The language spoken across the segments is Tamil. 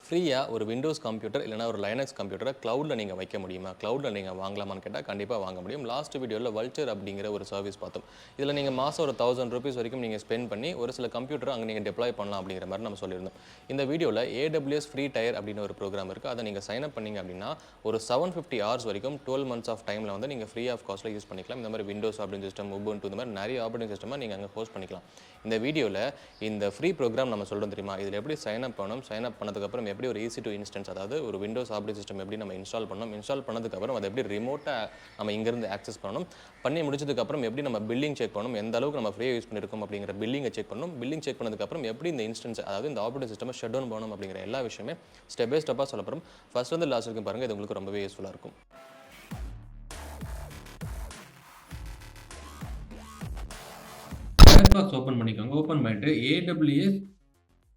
ஃப்ரீயாக ஒரு விண்டோஸ் கம்ப்யூட்டர் இல்லைனா ஒரு லைனக்ஸ் கம்ப்யூட்டரை க்ளவுடில் நீங்கள் வைக்க முடியுமா? க்ளவுடில் நீங்கள் வாங்கலாமான்னு கேட்டால் கண்டிப்பாக வாங்க முடியும். லாஸ்ட் வீடியோவில் வல்ச்சர் அப்படிங்கிற ஒரு சர்வீஸ் பார்த்தோம். இதில் நீங்கள் மாதம் ஒரு ₹1000 வரைக்கும் நீங்கள் ஸ்பெண்ட் பண்ணி ஒரு சில கம்ப்யூட்டர் அங்கே நீங்கள் டெப்ளாய் பண்ணலாம் அப்படிங்கிற மாதிரி நம்ம சொல்லியிருந்தோம். இந்த வீடியோவில் ஏடபிள்யூஎஸ் ஃப்ரீ டயர் அப்படின்னு ஒரு ப்ரோக்ராம் இருக்குது. அதை நீங்கள் சைன் அப் பண்ணீங்க அப்படின்னா ஒரு 750 ஹவர்ஸ் வரைக்கும் 12 months ஆஃப் டைமில் வந்து நீங்கள் ஃப்ரீ ஆஃப் காஸ்ட்டில் யூஸ் பண்ணிக்கலாம். இந்த மாதிரி விண்டோஸ் ஆப்ரேட்டிங் சிஸ்டம், உபுண்டு இந்த மாதிரி நிறைய ஆப்ரேட்டிங் சிஸ்டமாக நீங்கள் அங்கே ஹோஸ்ட் பண்ணிக்கலாம். இந்த வீடியோவில் இந்த ஃப்ரீ ப்ரோக்ராம் நம்ம சொல்கிறோம் தெரியுமா, இதில் எப்படி சைன் அப் பண்ணணும், சைன் அப் பண்ணதுக்கப்புறம் எப்படி ஒரு ஈஸி டு இன்ஸ்டன்ஸ், அதாவது ஒரு விண்டோஸ் ஆப்ரேட்டிங் சிஸ்டம் எப்படி நம்ம இன்ஸ்டால் பண்ணணும், இன்ஸ்டால் பண்ணதுக்கப்புறம் அதை எப்படி ரிமோட்டாக நம்ம இங்கேருந்து ஆக்சஸ் பண்ணணும், பண்ணி முடிச்சதுக்கப்புறம் எப்படி நம்ம பில்லிங் செக் பண்ணணும், எந்த அளவுக்கு நம்ம ஃப்ரீயாக யூஸ் பண்ணியிருக்கோம் அப்படிங்கிற பில்லிங்கை செக் பண்ணணும், பில்லிங் செக் பண்ணதுக்கப்புறம் எப்படி இந்த இன்ஸ்டன்ஸ், அதாவது இந்த ஆப்ரேட்டிங் சிஸ்டம் ஷட் டவுன் பண்ணணும் அப்படிங்கிற எல்லா விஷயமே ஸ்டெப் பை ஸ்டெப்பாக சொல்ல போகிறோம். ஃபர்ஸ்ட் வந்து லாஸ்ட் வரைக்கும் பாருங்கள், இது உங்களுக்கு ரொம்பவே யூஸ்ஃபுல்லாக இருக்கும். பாக்ஸ் ஓப்பன் பண்ணிக்கோங்க. ஓப்பன் பண்ணிட்டு AWS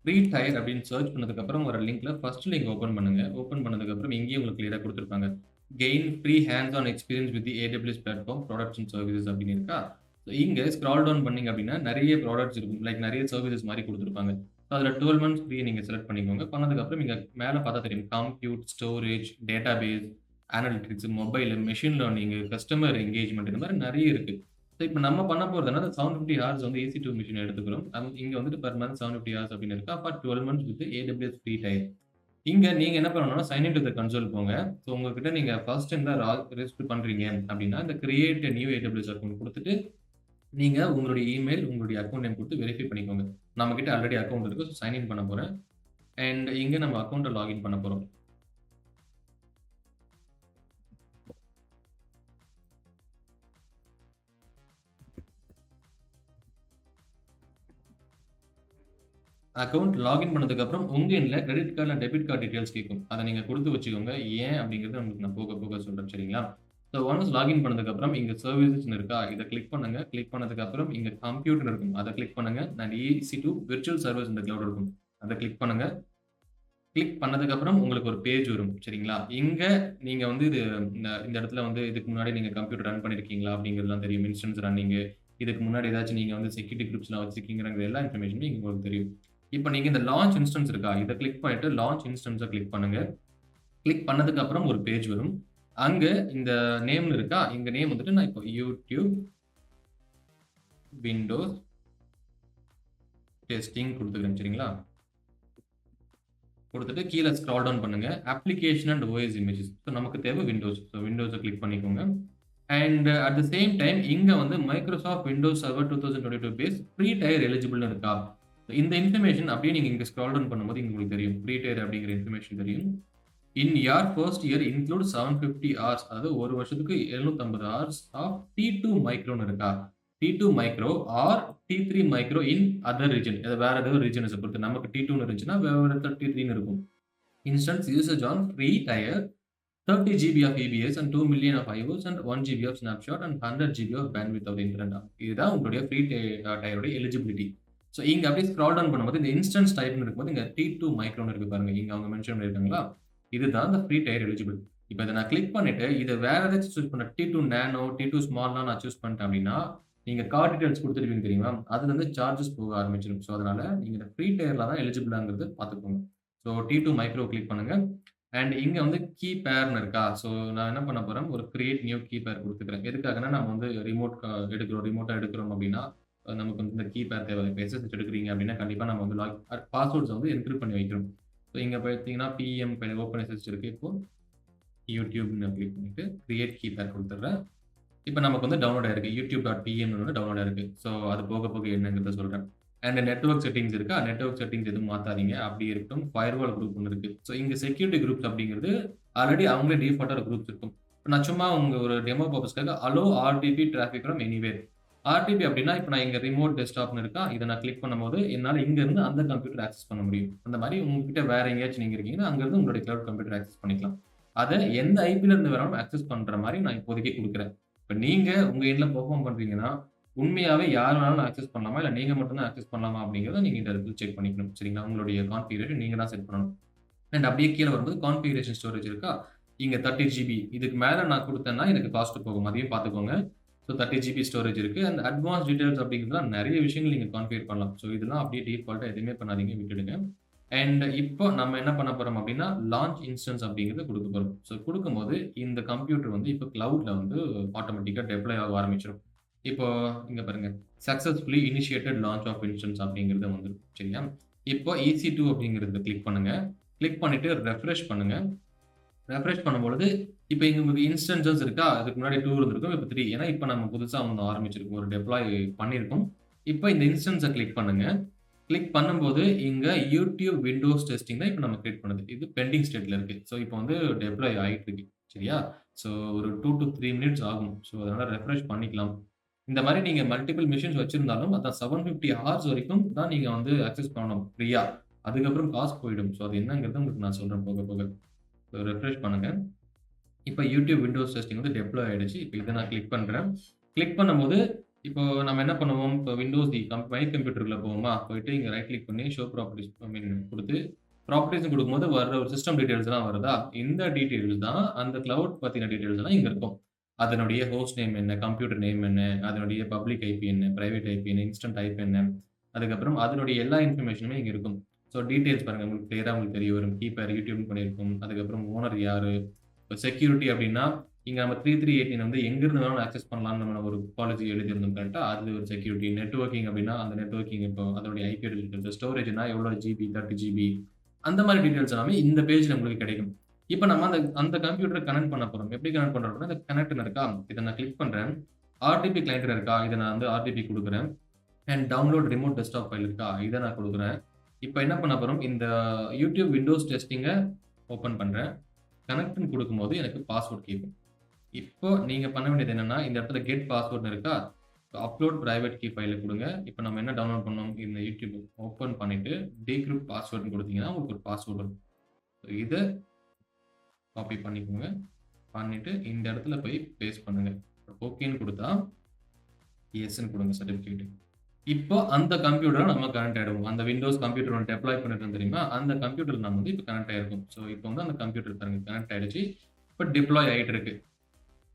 ஃப்ரீ டயர் அப்படின்னு சர்ச் பண்ணதுக்கப்புறம் ஒரு லிங்க்ல ஃபர்ஸ்ட் லிங்க் ஓப்பன் பண்ணுங்க. ஓப்பன் பண்ணதுக்கப்புறம் இங்கேயும் உங்களுக்கு கிளியராக கொடுத்துருப்பாங்க. Gain free hands on experience with AWS platform products and services அப்படின்னு இருக்கா. ஸோ இங்கே ஸ்க்ரால் டவுன் பண்ணீங்க அப்படின்னா நிறைய ப்ராடக்ட்ஸ் இருக்கும், லைக் நிறைய சர்வீசஸ் மாதிரி கொடுத்துருப்பாங்க. ஸோ அதில் 12 months ஃப்ரீ நீங்கள் செலக்ட் பண்ணிக்கோங்க. பண்ணதுக்கப்புறம் இங்கே மேலே பார்த்தா தெரியும் compute, storage, database, analytics, mobile, machine learning, customer engagement இந்த மாதிரி நிறைய இருக்குது. ஸோ இப்போ நம்ம பண்ண போகிறதுனா 750 ஹார்ஸ் வந்து EC2 மிஷின் எடுத்துக்கிறோம். இங்கே வந்துட்டு பெர் மந்த் 750 ஹார்ஸ் அப்படின்னு இருக்கா. For 12 months with AWS free tier. இங்கே நீங்கள் என்ன பண்ணணும்னா sign in to the console போங்க. ஸோ உங்ககிட்ட நீங்கள் ஃபர்ஸ்ட் இந்த ரெஜிஸ்டர் பண்ணுறீங்க அப்படின்னா இந்த கிரியேட் நியூ AWS அக்கௌண்ட் கொடுத்துட்டு நீங்கள் உங்களுடைய இமெயில், உங்களுடைய அக்கௌண்ட் நேம் கொடுத்து வெரிஃபை பண்ணிக்கோங்க. நம்மக்கிட்ட ஆல்ரெடி அக்கௌண்ட் இருக்குது. ஸோ சைன் இன் பண்ண போகிறேன். அண்ட் இங்கே நம்ம அக்கௌண்ட்டை லாகின் பண்ண போகிறோம். அக்கௌண்ட் லாகின் பண்ணதுக்கப்புறம் உங்கள் எண்ணில் கிரெடிட் கார்டில் டெபிட் கார்டு டீட்டெயில்ஸ் கேட்கும். அதை நீங்கள் கொடுத்து வச்சுக்கோங்க. ஏன் அப்படிங்கிறது உங்களுக்கு நான் போக போக சொல்கிறேன், சரிங்களா? ஸோ ஒன்ஸ் லாகின் பண்ணதுக்கப்புறம் இங்கே சர்வீசஸ்ன்னு இருக்கா, இதை கிளிக் பண்ணுங்க. கிளிக் பண்ணதுக்கப்புறம் இங்கே கம்ப்யூட்டர் இருக்கும், அதை கிளிக் பண்ணுங்க. நான் EC2 விர்ச்சுவல் சர்வீஸ் இந்த கிளவுட் இருக்கும், அதை கிளிக் பண்ணுங்க. கிளிக் பண்ணதுக்கப்புறம் உங்களுக்கு ஒரு பேஜ் வரும், சரிங்களா? இங்கே நீங்கள் வந்து இந்த இடத்துல வந்து இதுக்கு முன்னாடி நீங்கள் கம்ப்யூட்டர் ரன் பண்ணியிருக்கீங்களா அப்படிங்கிறதுலாம் தெரியும். இன்ஸ்டன்ஸ் ரன்னிங்கு, இதுக்கு முன்னாடி ஏதாச்சும் நீங்கள் வந்து செக்யூரிட்டி குரூப்ஸ்லாம் வச்சிருக்கீங்கிற எல்லா இன்ஃபர்மேஷனும் இங்கே உங்களுக்கு தெரியும். இப்போ நீங்கள் இந்த லான்ச் இன்ஸ்டன்ஸ் இருக்கா, இதை கிளிக் பண்ணிட்டு லான்ச் இன்ஸ்டன்ஸை கிளிக் பண்ணுங்க. கிளிக் பண்ணதுக்கு அப்புறம் ஒரு பேஜ் வரும். அங்கே இந்த நேம்னு இருக்கா, இங்க நேம் வந்துட்டு நான் இப்போ யூடியூப் விண்டோஸ் டெஸ்டிங் கொடுத்துக்கிறேன், சரிங்களா? கொடுத்துட்டு கீழே ஸ்க்ரால் டவுன் பண்ணுங்க. Application and OS images. So நமக்கு தேவை விண்டோஸ். ஸோ விண்டோஸை கிளிக் பண்ணிக்கோங்க. And at the same time இங்கே வந்து Microsoft Windows server 2022 base free tier எலிஜிபிள்னு இருக்கா. இந்த இன்ஃபர்மேஷன் அப்படியே நீங்கள் இங்கே ஸ்க்ரால் டவுன் பண்ணும்போது உங்களுக்கு தெரியும் ஃப்ரீ டயர் அப்படிங்கிற இன்ஃபர்மேஷன் தெரியும். இன் யார் ஃபர்ஸ்ட் இயர் இன்க்ளூட் 750 ஹவர்ஸ், அதாவது ஒரு வருஷத்துக்கு 750 ஹவர்ஸ் ஆஃப் T2 மைக்ரோன்னு இருக்கா. T2 micro or T3 micro in other region, வேற ஏதாவது ரீஜன்ஸை பொறுத்து. நமக்கு T2ன்னு இருந்துச்சுன்னா வேற T3ன்னு இருக்கும். Instance usage on free tyre 30 GB of EBS and 2 million of iOS and 1 GB of snapshot and 100 GB of bandwidth of internet. இதுதான் உங்களுடைய ஃப்ரீ டயரோட எலிஜிபிலிட்டி. ஸோ இங்கே அப்படியே ஸ்க்ரால் டவுன் பண்ணும்போது இந்த இன்ஸ்டன்ஸ் டைப்னு இருக்கும்போது இங்கே T2 மைக்ரோன்னு இருக்கு பாருங்க, இங்கே அவங்க மென்ஷன் பண்ணியிருக்காங்களா, இதுதான் இந்த ஃப்ரீ டயர் எலிஜிபிள். இப்போ இதை நான் கிளிக் பண்ணிட்டு இதை வேற ஏதாச்சும் சூஸ் பண்ண T2 நேனோ, T2 ஸ்மால்லாம் நான் சூஸ் பண்ணிட்டேன் அப்படின்னா நீங்கள் கார்டு டீடைல்ஸ் கொடுத்துருப்பீங்க தெரியுமா, அதுலேருந்து சார்ஜஸ் போக ஆரம்பிச்சிடும். ஸோ அதனால நீங்கள் இந்த ஃப்ரீ டயரில் தான் எலிஜிபிளாங்கிறது பார்த்துக்கோங்க. ஸோ T2 மைக்ரோ கிளிக் பண்ணுங்க. அண்ட் இங்கே வந்து கீ பேர்னு இருக்கா. ஸோ நான் என்ன பண்ண போகிறேன், ஒரு கிரியேட் நியூ கீ பேர் கொடுத்துக்கிறேன். எதுக்காகனா நம்ம வந்து ரிமோட்டாக எடுக்கிறோம் அப்படின்னா நமக்கு வந்து இந்த கீ பேர் தேவை. இப்போ SSH எடுக்கிறீங்க அப்படின்னா கண்டிப்பாக நம்ம வந்து பாஸ்வேர்ட்ஸ் வந்து என்கிரிப்ட் பண்ணி வைக்கிறோம். ஸோ இங்கே பார்த்தீங்கன்னா PM ஓப்பன் SSH இருக்குது. இப்போ யூடியூப்னு கிளிக் பண்ணிட்டு கிரியேட் கீ பேர் கொடுத்துட்றேன். இப்போ நமக்கு வந்து டவுன்லோட் ஆயிருக்கு, youtube.pm டவுன்லோட் ஆயிருக்கு. ஸோ அது போக போக என்னங்கிறத சொல்கிறேன். அண்ட் நெட்வொர்க் செட்டிங்ஸ் இருக்கா, நெட்வொர்க் செட்டிங்ஸ் எதுவும் மாற்றாதீங்க, அப்படி இருக்கட்டும். ஃபயர்வால் குரூப் ஒன்று இருக்குது. ஸோ இங்கே செக்யூரிட்டி குரூப்ஸ் அப்படிங்கிறது ஆல்ரெடி அவங்களே டிஃபால்ட்டாக குரூப்ஸ் இருக்கும். இப்போ நான் சும்மா உங்கள் ஒரு டெமோ பர்பஸ்க்காக allow RDP traffic from anywhere. RDP அப்படின்னா இப்போ நான் இங்கே ரிமோட் டெஸ்க்டாப்னு இருக்கா, இதை நான் கிளிக் பண்ணும்போது என்னால் இங்கேருந்து அந்த கம்ப்யூட்டர் ஆக்சஸ் பண்ண முடியும். அந்த மாதிரி உங்ககிட்ட வேற எங்கேயாச்சும் நீங்கள் இருக்கீங்கன்னா அங்கேருந்து உங்களுடைய கிளவுட் கம்ப்யூட்டர் ஆக்சஸ் பண்ணிக்கலாம். அதை எந்த ஐபியிலேருந்து வேணாலும் ஆக்சஸ் பண்ணுற மாதிரி நான் இப்போதைக்கு கொடுக்குறேன். இப்போ நீங்கள் உங்கள் எண்ணில் பெர்ஃபார்ம் பண்ணுறீங்கன்னா உண்மையாகவே யார் வேணாலும் ஆக்சஸ் பண்ணலாமா, இல்லை நீங்கள் மட்டும்தான் ஆக்சஸ் பண்ணலாமா அப்படிங்கிறத நீங்கள் இந்த இடத்துல செக் பண்ணிக்கணும், சரிங்களா? உங்களுடைய கான்ஃபிகரேஷன் நீங்கள் தான் செட் பண்ணணும். அண்ட் அப்படியே கீழே வரும்போது கான்ஃபிகரேஷன் ஸ்டோரேஜ் இருக்கா, இங்கே 30 GB. இதுக்கு மேலே நான் கொடுத்தேன்னா எனக்கு காஸ்ட் போகும், அதையும் பார்த்துக்கோங்க. ஸோ 30 GB ஸ்டோரேஜ் இருக்குது. அண்ட் அட்வான்ஸ் டீடைல்ஸ் அப்படிங்கிறதுலாம் நிறைய விஷயங்கள் நீங்கள் கான்ஃபிகர் பண்ணலாம். ஸோ இதெல்லாம் அப்படியே டிஃபால்ட்டாக எதுவுமே பண்ணாதீங்க, விட்டுடுங்க. அண்ட் இப்போ நம்ம என்ன பண்ண போறோம் அப்படின்னா, லான்ச் இன்ஸ்டன்ஸ் அப்படிங்கிறத குடுக்க போறோம். ஸோ குடுக்கும்போது இந்த கம்ப்யூட்டர் வந்து இப்போ கிளவுட்ல வந்து ஆட்டோமேட்டிக்கா டெப்ளாய் ஆக ஆரம்பிச்சுரும். இப்போ இங்க பாருங்க. Successfully initiated launch of instance அப்படிங்கிறது வந்துரும். சரியா? இப்போ EC2 அப்படிங்கிறத கிளிக் பண்ணுங்க. கிளிக் பண்ணிட்டு ரெஃப்ரெஷ் பண்ணுங்க. ரெஃப்ரெஷ் பண்ணும்பொழுது, இப்ப இங்க உங்களுக்கு இன்ஸ்டன்ஸஸ் இருக்கா? அதுக்கு முன்னாடி 2 இருந்திருக்கும். இப்ப 3. ஏன்னா, இப்ப நம்ம புதுசா ஒண்ணு ஆரம்பிச்சிருக்கோம். ஒரு டெப்ளாய் பண்ணியிருக்கோம். இப்ப இந்த இன்ஸ்டன்ஸ கிளிக் பண்ணுங்க. கிளிக் பண்ணும்போது, இங்க YouTube விண்டோஸ் டெஸ்டிங் தான் இப்ப நம்ம கிரியேட் பண்ணது. இது பெண்டிங் ஸ்டேட்ல இருக்கு. ஸோ, இப்ப வந்து டெப்ளாய் ஆயிட்டு இருக்கு. சரியா? ஸோ, ஒரு 2 டூ 3 மினிட்ஸ் ஆகும். ஸோ, அதனால ரெஃப்ரெஷ் பண்ணிக்கலாம். இந்த மாரி நீங்க மல்டிபிள் மெஷின்ஸ் வச்சிருந்தாலும், அதான் 750 ஹார்ஸ் வரைக்கும் தான் நீங்க வந்து அக்சஸ் பண்ணணும் ஃப்ரீயா. அதுக்கப்புறம் காசு போயிடும். ஸோ, அது என்னங்கிறத உங்களுக்கு நான் சொல்றேன் போக போக. ரெஃப்ரெஷ் பண்ணுங்க. இப்ப YouTube விண்டோஸ் டெஸ்டிங் வந்து டெப்ளாய் ஆயிடுச்சு. இப்ப இத நான் கிளிக் பண்றேன். கிளிக் பண்ணும்போது, இப்போ நம்ம என்ன பண்ணுவோம், இப்போ விண்டோஸ் மை கம்ப்யூட்டர்க்குள்ள போவோமா, போயிட்டு இங்க ரைட் கிளிக் பண்ணி ஷோ ப்ராப்பர்ட்டீஸ் குடுத்து, ப்ராப்பர்ட்டீஸ்ன்னு குடுக்கும்போது வர்ற ஒரு சிஸ்டம் டீட்டெயில்ஸ்லாம் வருதா, இந்த டீட்டெயில்ஸ் தான் அந்த கிளவுட் பத்தின டீட்டெயில்ஸ்லாம் இங்க இருக்கும். அதனுடைய ஹோஸ்ட் நேம் என்ன, கம்ப்யூட்டர் நேம் என்ன, அதனுடைய பப்ளிக் ஐபி என்ன, பிரைவேட் ஐபி என்ன, இன்ஸ்டன்ட் டைப் என்ன, அதுக்கப்புறம் அதனுடைய எல்லா இன்ஃபர்மேஷனுமே இங்க இருக்கும். ஸோ டீட்டெயில்ஸ் பாருங்க உங்களுக்கு கிளியரா உங்களுக்கு தெரிய வரும். கீ பேர் யூடியூப்னு பண்ணியிருக்கும். அதுக்கப்புறம் ஓனர் யாரு, இப்போ செக்யூரிட்டி அப்படின்னா, இங்க நம்ம 3318 வந்து எங்கிருந்து வேணாலும் ஆக்சஸ் பண்ணலாம்னு நம்ம ஒரு பாலிசி எழுதியிருந்தோம் கரெக்ட்டா? அது ஒரு செக்யூரிட்டி. நெட்வொர்க்கிங் அப்படின்னா, அந்த நெட்வொர்க்கிங் இப்போ அதோடைய ஐபி அட்ரஸ் டீட்டெயில்ஸ். ஸ்டோரேஜ்னா எவ்வளோ ஜிபி, 30 ஜிபி அந்த மாரி டீட்டெயில்ஸ் எல்லாமே இந்த பேஜ்ல உங்களுக்கு கிடைக்கும். இப்ப நம்ம அந்த அந்த கம்ப்யூட்டர கனெக்ட் பண்ண போறோம். எப்படி கனெக்ட் பண்றோம் அப்படின்னா, இந்த கனெக்ட்ன்னு இருக்கா? இத நான் கிளிக் பண்றேன். ஆர்டிபி கிளையன்ட் இருக்கா? இத நான் வந்து ஆர்டிபி குடுக்குறேன். And download remote desktop file இருக்கா? இத நான் குடுக்குறேன். இப்ப என்ன பண்ண போறோம், இந்த YouTube விண்டோஸ் டெஸ்டிங்க ஓப்பன் பண்றேன். கனெக்ட்ன்னு குடுக்கும்போது எனக்கு பாஸ்வேர்ட் கேட்கும். இப்போ நீங்க பண்ண வேண்டியது என்னன்னா, இந்த இடத்துல கெட் பாஸ்வேர்ட்ன்னு இருக்கா? அப்லோட் பிரைவேட் கீ ஃபைல குடுங்க. இப்ப நம்ம என்ன டவுன்லோட் பண்ணோம், இந்த YouTube ஓப்பன் பண்ணிட்டு டிக்ரிப்ட் பாஸ்வேர்ட்ன்னு குடுத்தீங்கன்னா, உங்களுக்கு ஒரு பாஸ்வேர்ட் வரும். இத காப்பி பண்ணிக்கோங்க. பண்ணிட்டு இந்த இடத்துல போய் பேஸ்ட் பண்ணுங்க. ஓகேன்னு குடுத்தா, எஸ்ன்னு குடுங்க சர்டிபிகேட். இப்போ அந்த கம்ப்யூட்டர நம்ம கனெக்ட் ஆயிடுவோம். அந்த விண்டோஸ் கம்ப்யூட்டர் ஒண்ணு டெப்ளாய் பண்ணிருக்கோம் தெரியுமா? அந்த கம்ப்யூட்டர் நம்ம வந்து இப்ப கனெக்ட் ஆயிருக்கும். ஸோ, இப்போ வந்து அந்த கம்ப்யூட்டர் பாருங்க கனெக்ட் ஆயிடுச்சு. இப்ப டிப்ளாய் ஆயிட்டு இருக்கு.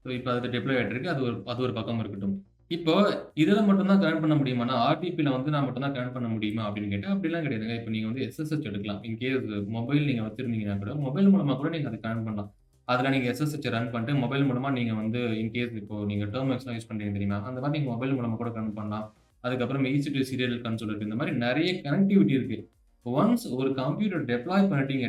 ஸோ, இப்ப அது டிப்ளாய் ஆயிட்டு இருக்கு. அது ஒரு பக்கம் இருக்கட்டும். இப்போ இதுல மட்டும் தான் கனெக்ட் பண்ண முடியுமான்னா, ஆர்டிபில வந்து நான் மட்டும் தான் கனெக்ட் பண்ண முடியுமா? அப்படின்னு கேட்டா, அப்படிலாம் கிடையாதுங்க. இப்ப நீங்க வந்து எஸ்எஸ்ஹெச் எடுக்கலாம். இன்கேஸ் மொபைல் நீங்க வச்சிருந்தீங்கன்னா கூட, மொபைல் மூலமா கூட நீங்க அத கனெக்ட் பண்ணலாம். அதுல நீங்க எஸ்எஸ்ஹெச் ரன் பண்ணிட்டு, மொபைல் மூலமா நீங்க வந்து இன்கேஸ் இப்போ நீங்க டெர்மினல்ஸ்லாம் யூஸ் பண்றீங்க தெரியுமா? அந்த மாரி நீங்க மொபைல் மூலமா கூட கனெக்ட் பண்ணலாம். அதுக்கப்புறம் EC2 சீரியல் கன்சோல் இருக்கு. இந்த மாரி நெறைய கனெக்டிவிட்டி இருக்கு. ஒன்ஸ் ஒரு கம்ப்யூட்டர் டெப்ளாய் பண்ணிட்டீங்க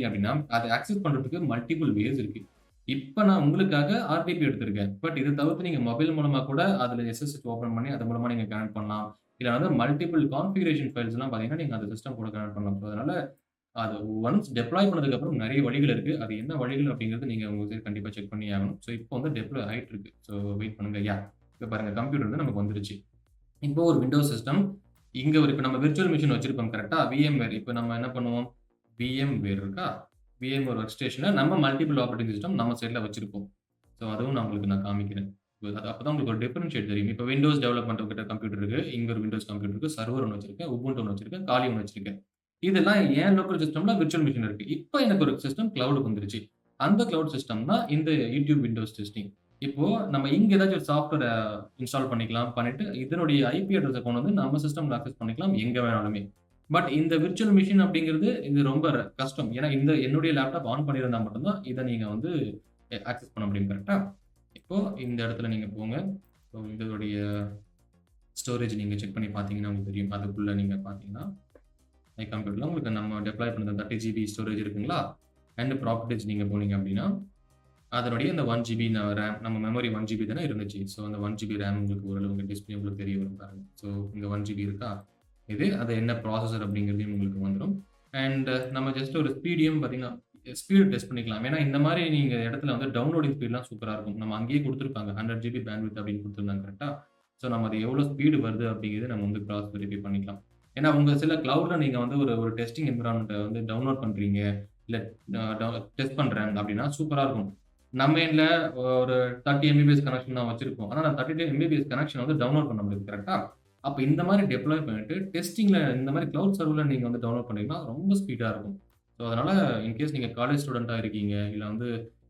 அப்படின்னா, அத ஆக்சஸ் பண்றதுக்கு மல்டிபிள் வேஸ் இருக்கு. இப்ப நான் உங்களுக்காக ஆர்டிபி எடுத்திருக்கேன். பட் இத தவிர்த்து நீங்க மொபைல் மூலமா கூட அதுல எஸ்எஸ்ஹெச் ஓப்பன் பண்ணி அது மூலமா நீங்க கனெக்ட் பண்ணலாம். இல்ல வந்து மல்டிபிள் கான்ஃபிகரேஷன் ஃபைல்ஸ்லாம் பார்த்தீங்கன்னா, நீங்க அந்த சிஸ்டம் கூட கனெக்ட் பண்ணலாம். ஸோ அதனால அது ஒன்ஸ் டெப்ளாய் பண்ணதுக்கு அப்புறம் நெறைய வழிகள் இருக்கு. அது என்ன வழிகள் அப்படிங்கிறது நீங்க உங்க சைடு கண்டிப்பா செக் பண்ணியே ஆகணும். ஸோ இப்போ வந்து டெப்ளாய் ஆயிட்டு இருக்கு. ஸோ வெயிட் பண்ணுங்க. இப்ப பாருங்க கம்ப்யூட்டர் வந்து நமக்கு வந்துருச்சு. இப்போ ஒரு விண்டோஸ் சிஸ்டம் இங்க ஒரு இப்ப நம்ம விர்ச்சுவல் மெஷின் வச்சிருக்கோம் கரெக்ட்டா? VMware இப்ப நம்ம என்ன பண்ணுவோம்? VMware இருக்கா? VMware ஒர்க் ஸ்டேஷன்ல நம்ம மல்டிபிள் ஆப்பரேட்டிங் சிஸ்டம் நம்ம சைட்ல வச்சிருப்போம். ஸோ அதுவும் நான் உங்களுக்கு காமிக்கிறேன். அது அப்பதான் உங்களுக்கு ஒரு டிஃபரன்ஷியேட் தெரியும். இப்ப விண்டோஸ் டெவலப்மெண்ட் கிட்ட கம்ப்யூட்டர் இருக்கு. இங்க ஒரு விண்டோஸ் கம்ப்யூட்டர் இருக்கு. சர்வர் ஒண்ணு வச்சிருக்கேன். உபுண்டு ஒண்ணு வச்சிருக்கேன். காலி ஒண்ணு வச்சிருக்கேன். இதெல்லாம் என் லோக்கல் சிஸ்டம்ல விர்ச்சுவல் மெஷின் இருக்கு. இப்ப எனக்கு ஒரு சிஸ்டம் கிளவுடுக்கு வந்துருச்சு. அந்த கிளவுட் சிஸ்டம் தான் இந்த YouTube விண்டோஸ் டெஸ்டிங். இப்போ நம்ம இங்க ஏதாச்சும் ஒரு சாஃப்ட்வேர இன்ஸ்டால் பண்ணிக்கலாம். பண்ணிட்டு இதனுடைய ஐபி அட்ரஸ கொண்டு வந்து நம்ம சிஸ்டம்ல ஆக்சஸ் பண்ணிக்கலாம் எங்க வேணாலுமே. பட் இந்த விர்ச்சுவல் மெஷின் அப்படிங்கிறது இது ரொம்ப கஷ்டம். ஏன்னா இந்த என்னுடைய லேப்டாப் ஆன் பண்ணியிருந்தா மட்டும் தான் இத நீங்க வந்து ஆக்சஸ் பண்ண முடியும் கரெக்ட்டா? இப்போ இந்த இடத்துல நீங்க போங்க. ஸோ இதோடைய ஸ்டோரேஜ் நீங்க செக் பண்ணி பார்த்தீங்கன்னா உங்களுக்கு தெரியும். அதுக்குள்ள நீங்க பார்த்தீங்கன்னா, மை கம்ப்யூட்டர்ல உங்களுக்கு நம்ம டெப்ளாய் பண்ண 30 ஜிபி ஸ்டோரேஜ் இருக்குங்களா? அண்ட் ப்ராப்பர்ட்டீஸ் நீங்க போனீங்க அப்படின்னா, அதனுடைய இந்த 1 ஜிபி ரேம் நம்ம மெமரி 1 ஜிபி தானே இருந்துச்சு. ஸோ அந்த 1 ஜிபி ரேம் உங்களுக்கு ஓரளவு உங்க டிஸ்ப்ளே உங்களுக்கு தெரிய வரும் பாருங்க. ஸோ இங்க 1 ஜிபி இருக்கா? இது அது என்ன ப்ராசஸர் அப்படிங்கிறதையும் உங்களுக்கு வந்துரும். அண்ட் நம்ம ஜஸ்ட் ஒரு ஸ்பீடையும் பார்த்தீங்கன்னா, ஸ்பீட் டெஸ்ட் பண்ணிக்கலாம். ஏன்னா இந்த மாரி நீங்க இடத்துல வந்து டவுன்லோடிங் ஸ்பீட்லாம் சூப்பரா இருக்கும். நம்ம அங்கேயே குடுத்துருப்பாங்க. 100 ஜிபி பேண்ட்விட்த் அப்படின்னு குடுத்துருந்தாங்க கரெக்ட்டா? ஸோ நம்ம அது எவ்வளோ ஸ்பீடு வருது அப்படிங்கிறத நம்ம வந்து கிராஸ் வெரிஃபை பண்ணிக்கலாம். ஏன்னா உங்க சில கிளவுட்ல நீங்க வந்து ஒரு ஒரு டெஸ்டிங் என்விரான்மென்ட்ட வந்து டவுன்லோட் பண்றீங்க. இல்ல டெஸ்ட் பண்றேன் அப்படின்னா சூப்பரா இருக்கும். நம்ம எண்ட்ல ஒரு 30 எம்பிபிஎஸ் கனெக்ஷன் தான் வச்சிருப்போம். ஆனா நான் 32 எம்பிபிஎஸ் கனெக்ஷன் வந்து டவுன்லோட் பண்ண முடியாது கரெக்ட்டா? அப்ப இந்த மாரி டெப்ளாய் பண்ணிட்டு டெஸ்டிங்ல இந்த மாரி கிளவுட் சர்வர்ல நீங்க வந்து டவுன்லோட் பண்ணீங்கன்னா ரொம்ப ஸ்பீடா இருக்கும். ஸோ அதனால இன்கேஸ் நீங்க காலேஜ் ஸ்டூடெண்ட்டா இருக்கீங்க, இல்ல வந்து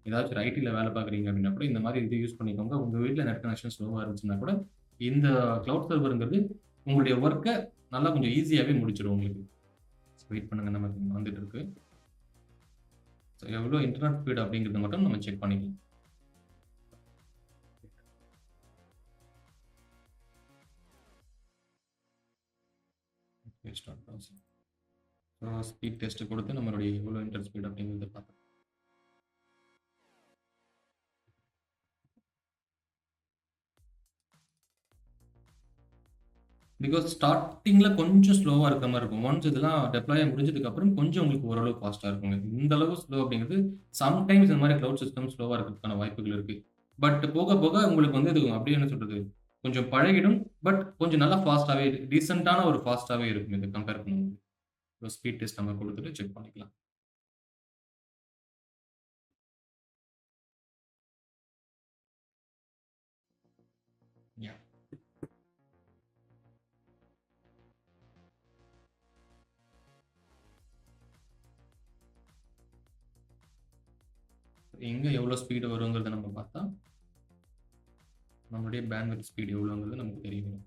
ஏதாச்சும் ஒரு ஐடில வேலை பார்க்குறீங்க அப்படின்னா கூட இந்த மாரி இது யூஸ் பண்ணிக்கோங்க. உங்க வீட்ல நெட் கனெக்ஷன் ஸ்லோவா இருந்துச்சுன்னா கூட இந்த கிளவுட் சர்வர்ங்கிறது உங்களுடைய வொர்க்க நல்லா கொஞ்சம் ஈஸியாவே முடிச்சிரும் உங்களுக்கு. வெயிட் பண்ணுங்க, நமக்கு வந்துட்டு இருக்கு. ஸோ எவ்வளோ இன்டர்நெட் ஸ்பீட் அப்படிங்கிறத மட்டும் நம்ம செக் பண்ணிக்கலாம். Start processing. So speed test கொடுத்து நம்மளுடைய எவ்வளோ இன்டர்நெட் ஸ்பீட் அப்படிங்கிறத பார்க்கலாம். பிகாஸ் ஸ்டார்ட்டிங்ல கொஞ்சம் ஸ்லோவா இருக்கிற மாரி இருக்கும். ஒன்ஸ் இதெல்லாம் டெப்ளாய் முடிஞ்சதுக்கப்புறம் கொஞ்சம் உங்களுக்கு ஓரளவு ஃபாஸ்ட்டா இருக்குங்க. இந்த அளவு ஸ்லோ அப்படிங்கிறது சம்டைம்ஸ் இந்த மாரி கிளவுட் சிஸ்டம் ஸ்லோவா இருக்கிறதுக்கான வாய்ப்புகள் இருக்கு. பட் போக போக உங்களுக்கு வந்து இது அப்படியே என்ன சொல்றது? கொஞ்சம் பழகிடும். பட் கொஞ்சம் நல்லா ஃபாஸ்ட்டாவே டீசென்ட்டான ஒரு ஃபாஸ்ட்டாவே இருக்கும் இத கம்பேர் பண்ணும்போது. ஸோ ஸ்பீட் டெஸ்ட் நம்ம குடுத்துட்டு செக் பண்ணிக்கலாம். யாஹ்! எங்க எவ்வளோ ஸ்பீடு வருங்கிறத நம்ம பார்த்தா, நம்மளுடைய பேண்ட்வித் ஸ்பீடு எவ்வளோங்கிறது நமக்கு தெரியும்.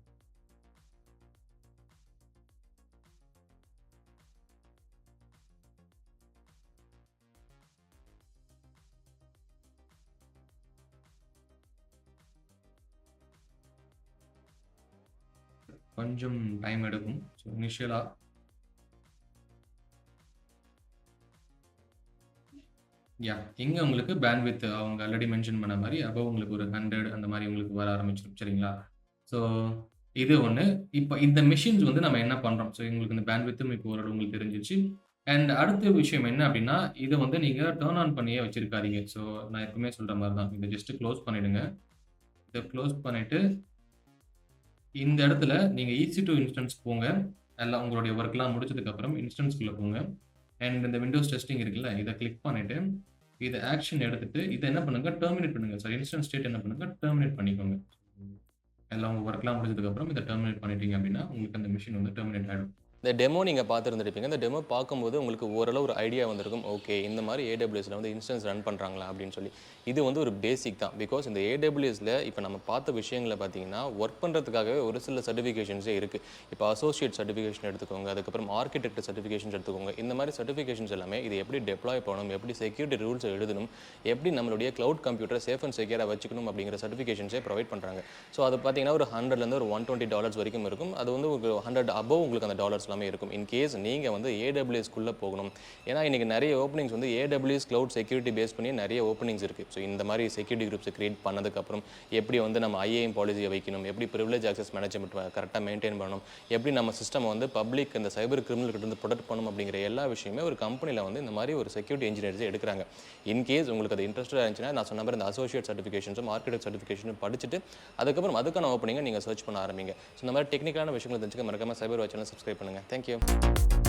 கொஞ்சம் டைம் எடுக்கும். ஸோ இனிஷியலா எங்க உங்களுக்கு பேண்ட்வித் அவங்க ஆல்ரெடி மென்ஷன் பண்ண மாரி அபோவ் உங்களுக்கு ஒரு 100 அந்த மாரி உங்களுக்கு வர ஆரம்பிச்சுரும். சரிங்களா? ஸோ இது ஒண்ணு. இப்ப இந்த மெஷின்ஸ் வந்து நம்ம என்ன பண்றோம்? ஸோ உங்களுக்கு இந்த பேண்ட்வித்தும் இப்போ ஓரளவு உங்களுக்கு தெரிஞ்சிருச்சு. அண்ட் அடுத்த விஷயம் என்ன அப்டின்னா, இத வந்து நீங்க டர்ன் ஆன் பண்ணியே வச்சிருக்காதீங்க. ஸோ நான் எப்பவுமே சொல்ற மாரி தான். இத ஜஸ்ட் க்ளோஸ் பண்ணிடுங்க. இத க்ளோஸ் பண்ணிட்டு, இந்த இடத்துல நீங்க EC2 இன்ஸ்டன்ஸ் போங்க. எல்லாம் உங்களுடைய வொர்க்லாம் முடிச்சதுக்கப்புறம் இன்ஸ்டன்ஸ்குள்ள போங்க. அண்ட் இந்த விண்டோஸ் டெஸ்டிங் இருக்குல்ல, இத கிளிக் பண்ணிட்டு, இத ஆக்ஷன் எடுத்துட்டு, இத என்ன பண்ணுங்க, டெர்மினேட் பண்ணுங்க. சாரி இன்ஸ்டன்ஸ் ஸ்டேட் என்ன பண்ணுங்க, டெர்மினேட் பண்ணிக்கோங்க. எல்லாம் உங்க வொர்க்லாம் முடிஞ்சதுக்கப்புறம் இத டெர்மினேட் பண்ணிட்டீங்க அப்டின்னா, உங்களுக்கு அந்த மெஷின் வந்து டெர்மினேட் ஆயிடும். இந்த டெமோ நீங்க பார்த்துருந்துருப்பீங்க. இந்த டெமோ பார்க்கும்போது உங்களுக்கு ஓரளவு ஒரு ஐடியா வந்திருக்கும். ஓகே, இந்த மாரி AWSல வந்து இன்ஸ்டன்ஸ் ரன் பண்றாங்களா அப்படின்னு சொல்லி. இது வந்து ஒரு பேசிக் தான். பிகாஸ் இந்த AWSல இப்ப நம்ம பார்த்த விஷயங்கள பார்த்தீங்கன்னா, ஒர்க் பண்றதுக்காகவே ஒரு சில சர்டிஃபிகேஷன்ஸே இருக்கு. இப்ப அசோசியேட் சர்டிஃபிகேஷன் எடுத்துக்கோங்க. அதுக்கப்புறம் ஆர்க்கிடெக்ட் சர்டிஃபிகேஷன்ஸ் எடுத்துக்கோங்க. இந்த மாரி சர்டிஃபிகேஷன்ஸ் எல்லாமே இது எப்படி டெப்ளாய் பண்ணணும், எப்படி செக்யூரிட்டி ரூல்ஸ எழுதணும், எப்படி நம்மளுடைய கிளவுட் கம்ப்யூட்டர சேஃப் அண்ட் செக்யூரா வச்சுக்கணும் அப்படிங்கிற சர்டிஃபிகேஷன்ஸே ப்ரொவைட் பண்றாங்க. ஸோ அது பார்த்தீங்கன்னா ஒரு $100லேருந்து ஒரு $120 வரைக்கும் இருக்கும். அது வந்து ஒரு 100 அபோவ் உங்களுக்கு அந்த டாலர்ஸ் எல்லாமே இருக்கும். இன்கேஸ் நீங்க வந்து AWSக்குள்ள போகணும். ஏன்னா இன்னைக்கு நிறைய ஓப்பனிங்ஸ் வந்து AWS கிளவுட் செக்யூரிட்டி பேஸ் பண்ணி நிறைய ஓப்பனிங்ஸ் இருக்கு. ஸோ இந்த மாதிரி செக்யூரிட்டி குரூப்ஸை கிரியேட் பண்ணதுக்கப்புறம் எப்படி வந்து நம்ம IAM பாலிசியை வைக்கணும், எப்படி ப்ரிவிலேஜ் ஆக்சஸ் மேனேஜ்மெண்ட் கரெக்டாக மெயின்டைன் பண்ணணும், எப்படி நம்ம சிஸ்டம் வந்து பப்ளிக் இந்த சைபர் கிரிமினல் கிட்ட இருந்து ப்ரொடெக்ட் பண்ணணும் அப்படிங்கிற எல்லா விஷயமே ஒரு கம்பெனியில் வந்து இந்த மாதிரி ஒரு செக்யூரிட்டி இன்ஜினியர்ஸ் எடுக்கிறாங்க. இன்கேஸ் உங்களுக்கு அது இன்ட்ரெஸ்டாக இருந்துச்சுன்னா நான் சொன்ன மாதிரி இந்த அசோசியேட் சர்டிஃபிகேஷன்ஸும் ஆர்க்கிடெக்ட் சர்டிஃபிகேஷனும் படிச்சுட்டு அதுக்கப்புறம் அதுக்கான ஓப்பனிங்கை நீங்கள் சர்ச் பண்ண ஆரம்பிங்க. ஸோ இந்த மாதிரி டெக்னிக்கலான விஷயங்களை தெரிஞ்சுக்க மறக்காம சைபர் வாட்ச் சேனல் சப்ஸ்கிரைப் பண்ணுங்கள். தேங்க்யூ.